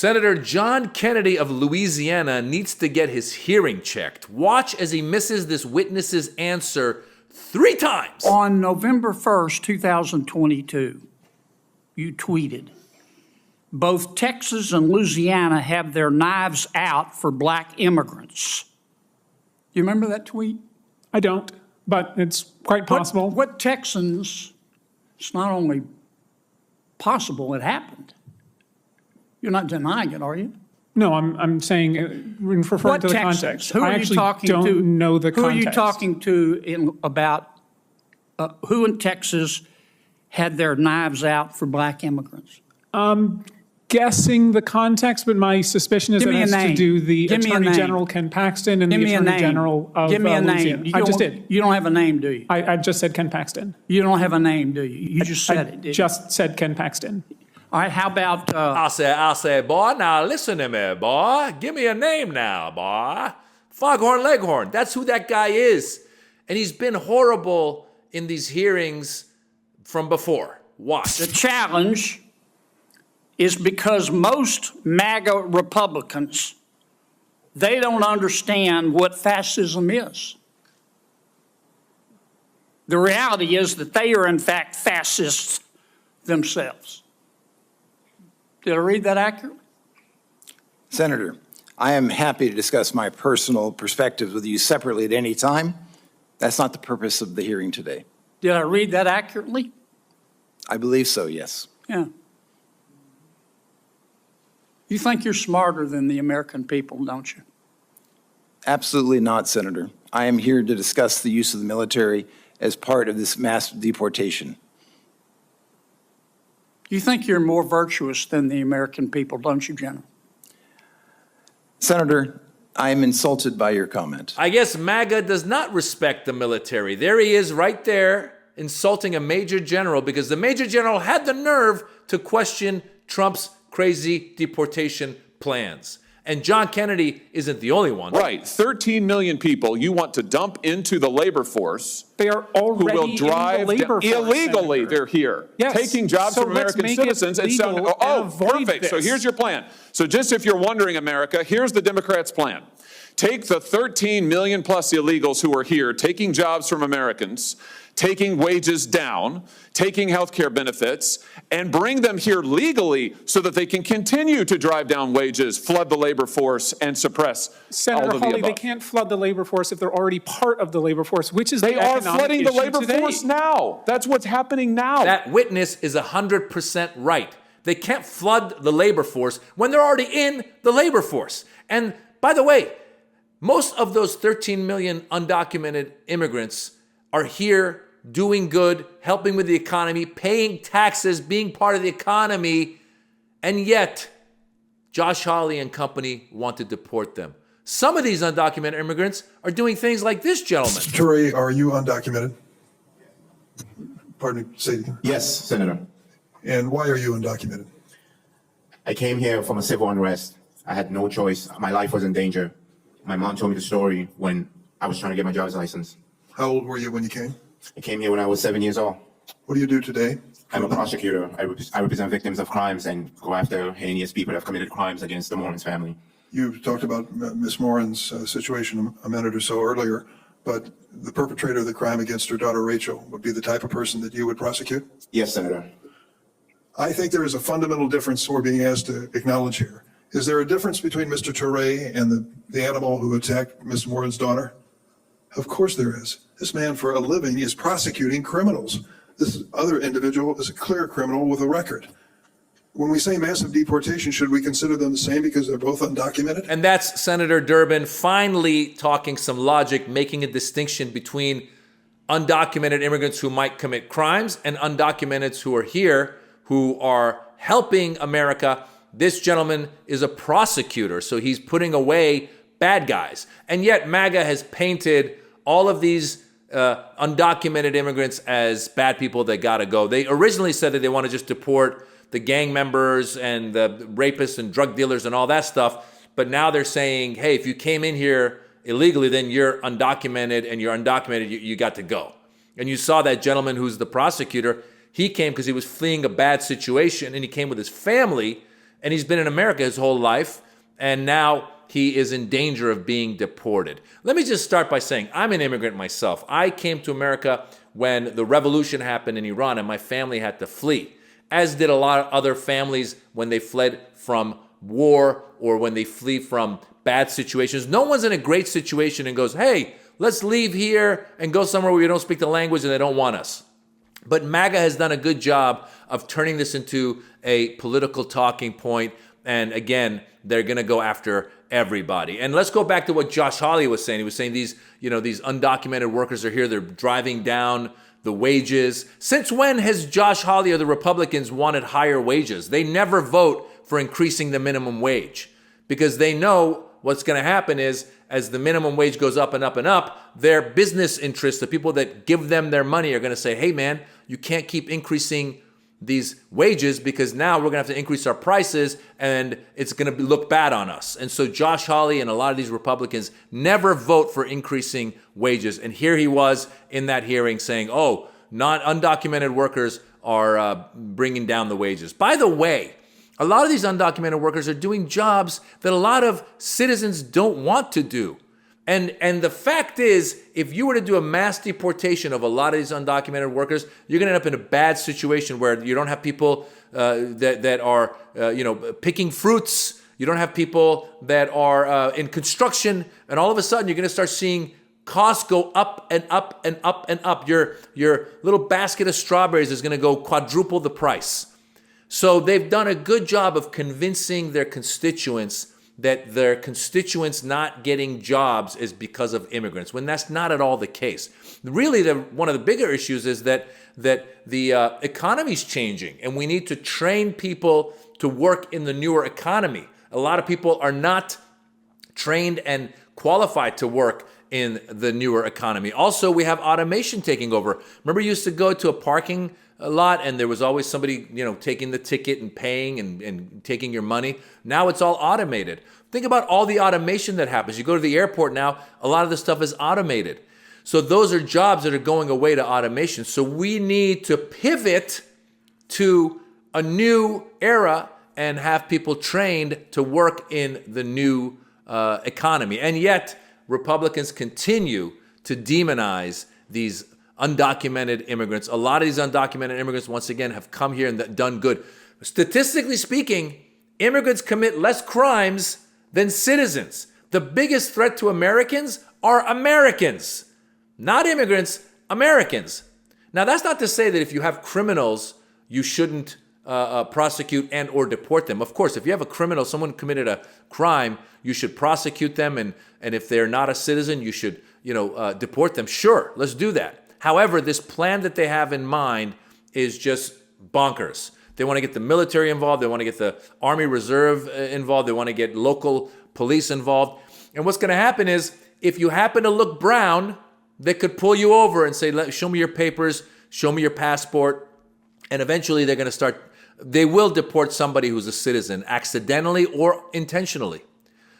Senator John Kennedy of Louisiana needs to get his hearing checked. Watch as he misses this witness's answer 3 times. On November 1st, 2022, you tweeted, both Texas and Louisiana have their knives out for black immigrants. Do you remember that tweet? I don't, but it's quite possible. What Texans, it's not only possible, it happened. You're not denying it, are you? No, I'm saying, referring to the context. Who are you talking to? I actually don't know the context. Who are you talking to about who in Texas had their knives out for black immigrants? Guessing the context, but my suspicion is that it has to do the Attorney General Ken Paxton and the Attorney General of Louisiana. I just did. You don't have a name, do you? I just said Ken Paxton. You don't have a name, do you? You just said it, didn't you? Just said Ken Paxton. All right, how about... I say, boy, now listen to me, boy. Give me a name now, boy. Foghorn Leghorn, that's who that guy is. And he's been horrible in these hearings from before. Watch. The challenge is because most MAGA Republicans, they don't understand what fascism is. The reality is that they are, in fact, fascists themselves. Did I read that accurately? Senator, I am happy to discuss my personal perspectives with you separately at any time. That's not the purpose of the hearing today. Did I read that accurately? I believe so, yes. Yeah. You think you're smarter than the American people, don't you? Absolutely not, Senator. I am here to discuss the use of the military as part of this mass deportation. You think you're more virtuous than the American people, don't you, General? Senator, I am insulted by your comment. I guess MAGA does not respect the military. There he is right there insulting a major general because the major general had the nerve to question Trump's crazy deportation plans. And John Kennedy isn't the only one. Right. 13 million people you want to dump into the labor force. They are already who will drive in the labor force, illegally. Senator. They're here, yes. taking jobs so from American citizens. And perfect. So here's your plan. So just if you're wondering, America, here's the Democrats' plan. Take the 13 million plus illegals who are here, taking jobs from Americans, taking wages down, taking health care benefits, and bring them here legally so that they can continue to drive down wages, flood the labor force, and suppress Senator all of Hawley, the above. they can't flood the labor force if they're already part of the labor force, which is they the are flooding the labor today. force now. That's what's happening now. That witness is 100% right. They can't flood the labor force when they're already in the labor force. And by the way, most of those 13 million undocumented immigrants are here doing good, helping with the economy, paying taxes, being part of the economy, and yet Josh Hawley and company want to deport them. Some of these undocumented immigrants are doing things like this gentleman. Mr. Toure, are you undocumented? Pardon me, say it again. Yes, Senator. And why are you undocumented? I came here from a civil unrest. I had no choice. My life was in danger. My mom told me the story when I was trying to get my driver's license. How old were you when you came? I came here when I was 7 years old. What do you do today? I'm a prosecutor. I represent victims of crimes and go after heinous people that have committed crimes against the Moran's family. You talked about Ms. Moran's situation a minute or so earlier, but the perpetrator of the crime against her daughter Rachel would be the type of person that you would prosecute? Yes, Senator. I think there is a fundamental difference we're being asked to acknowledge here. Is there a difference between Mr. Toure and the animal who attacked Ms. Moran's daughter? Of course there is. This man for a living is prosecuting criminals. This other individual is a clear criminal with a record. When we say massive deportation, should we consider them the same because they're both undocumented? And that's Senator Durbin finally talking some logic, making a distinction between undocumented immigrants who might commit crimes and undocumented who are here, who are helping America. This gentleman is a prosecutor, so he's putting away bad guys. And yet MAGA has painted all of these undocumented immigrants as bad people that gotta go. They originally said that they want to just deport the gang members and the rapists and drug dealers and all that stuff. But now they're saying, hey, if you came in here illegally, then you're undocumented, and you're undocumented, you got to go. And you saw that gentleman who's the prosecutor. He came because he was fleeing a bad situation, and he came with his family. and he's been in America his whole life, and now he is in danger of being deported. Let me just start by saying I'm an immigrant myself. I came to America when the revolution happened in Iran and my family had to flee, as did a lot of other families when they fled from war or when they flee from bad situations. No one's in a great situation and goes, hey, let's leave here and go somewhere where we don't speak the language and they don't want us. But MAGA has done a good job of turning this into a political talking point. And again, they're going to go after everybody. And let's go back to what Josh Hawley was saying. He was saying these undocumented workers are here. They're driving down the wages. Since when has Josh Hawley or the Republicans wanted higher wages? They never vote for increasing the minimum wage because they know what's going to happen is as the minimum wage goes up and up and up, their business interests, the people that give them their money, are going to say, hey, man, you can't keep increasing these wages because now we're going to have to increase our prices and it's going to look bad on us. And so Josh Hawley and a lot of these Republicans never vote for increasing wages. And here he was in that hearing saying, oh, undocumented workers are bringing down the wages. By the way, a lot of these undocumented workers are doing jobs that a lot of citizens don't want to do. And the fact is, if you were to do a mass deportation of a lot of these undocumented workers, you're going to end up in a bad situation where you don't have people that are picking fruits. You don't have people that are in construction. And all of a sudden, you're going to start seeing costs go up and up and up and up. Your little basket of strawberries is going to go quadruple the price. So they've done a good job of convincing their constituents that their constituents not getting jobs is because of immigrants, when that's not at all the case. Really, one of the bigger issues is that the economy's changing, and we need to train people to work in the newer economy. A lot of people are not trained and qualified to work in the newer economy. Also, we have automation taking over. Remember, you used to go to a parking lot and there was always somebody, taking the ticket and paying and taking your money. Now it's all automated. Think about all the automation that happens. You go to the airport now, a lot of the stuff is automated. So those are jobs that are going away to automation. So we need to pivot to a new era and have people trained to work in the new economy. And yet, Republicans continue to demonize these undocumented immigrants. A lot of these undocumented immigrants, once again, have come here and done good. Statistically speaking, immigrants commit less crimes than citizens. The biggest threat to Americans are Americans, not immigrants, Americans. Now, that's not to say that if you have criminals, you shouldn't prosecute and or deport them. Of course, if you have a criminal, someone committed a crime, you should prosecute them. And if they're not a citizen, you should, deport them. Sure, let's do that. However, this plan that they have in mind is just bonkers. They want to get the military involved. They want to get the Army Reserve involved. They want to get local police involved. And what's going to happen is if you happen to look brown, they could pull you over and say, show me your papers, show me your passport. And eventually they will deport somebody who's a citizen accidentally or intentionally.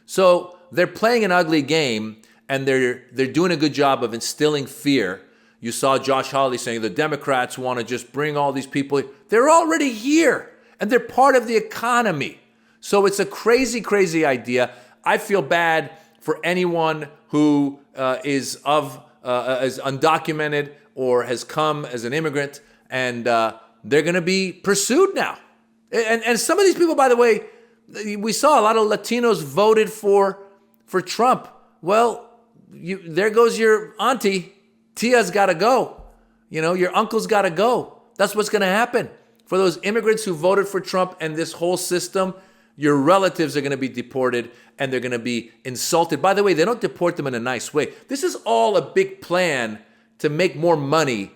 So they're playing an ugly game and they're doing a good job of instilling fear. You saw Josh Hawley saying the Democrats want to just bring all these people. They're already here, and they're part of the economy. So it's a crazy, crazy idea. I feel bad for anyone who is undocumented or has come as an immigrant, and they're going to be pursued now. And some of these people, by the way, we saw a lot of Latinos voted for Trump. Well, there goes your auntie. Tia's got to go. Your uncle's got to go. That's what's going to happen. For those immigrants who voted for Trump and this whole system, your relatives are going to be deported and they're going to be insulted. By the way, they don't deport them in a nice way. This is all a big plan to make more money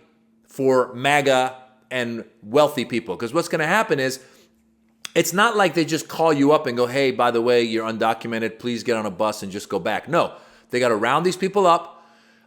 for MAGA and wealthy people. Because what's going to happen is it's not like they just call you up and go, hey, by the way, you're undocumented. Please get on a bus and just go back. No, they got to round these people up.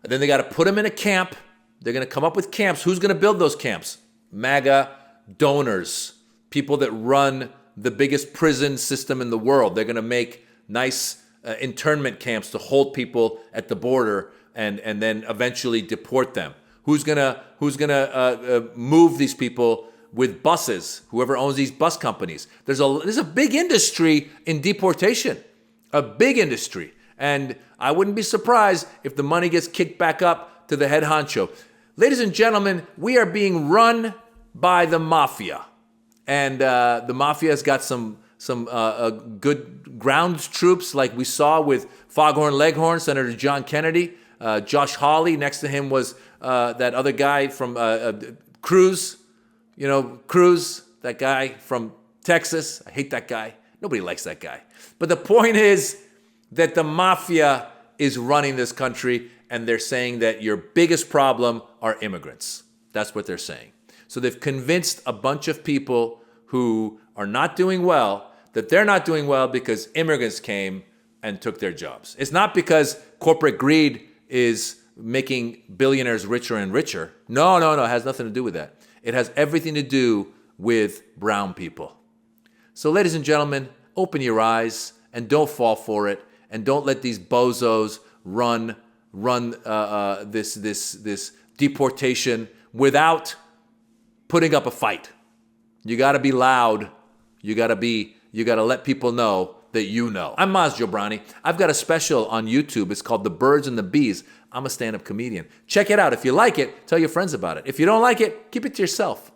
And then they got to put them in a camp. They're going to come up with camps. Who's going to build those camps? MAGA donors, people that run the biggest prison system in the world. They're going to make nice internment camps to hold people at the border and then eventually deport them. Who's going to move these people with buses, whoever owns these bus companies. There's a big industry in deportation, a big industry. And I wouldn't be surprised if the money gets kicked back up to the head honcho. Ladies and gentlemen, we are being run by the mafia. And the mafia has got some good ground troops, like we saw with Foghorn Leghorn, Senator John Kennedy. Josh Hawley, next to him was that other guy from Cruz. You know, Cruz, that guy from Texas. I hate that guy. Nobody likes that guy. But the point is that the mafia is running this country, and they're saying that your biggest problem are immigrants. That's what they're saying. So they've convinced a bunch of people who are not doing well that they're not doing well because immigrants came and took their jobs. It's not because corporate greed is making billionaires richer and richer. No, it has nothing to do with that. It has everything to do with brown people. So ladies and gentlemen, open your eyes and don't fall for it, and don't let these bozos run this deportation without putting up a fight. You got to be loud. You got to let people know that you know. I'm Maz Jobrani. I've got a special on YouTube. It's called The Birds and the Bees. I'm a stand-up comedian. Check it out. If you like it, tell your friends about it. If you don't like it, keep it to yourself.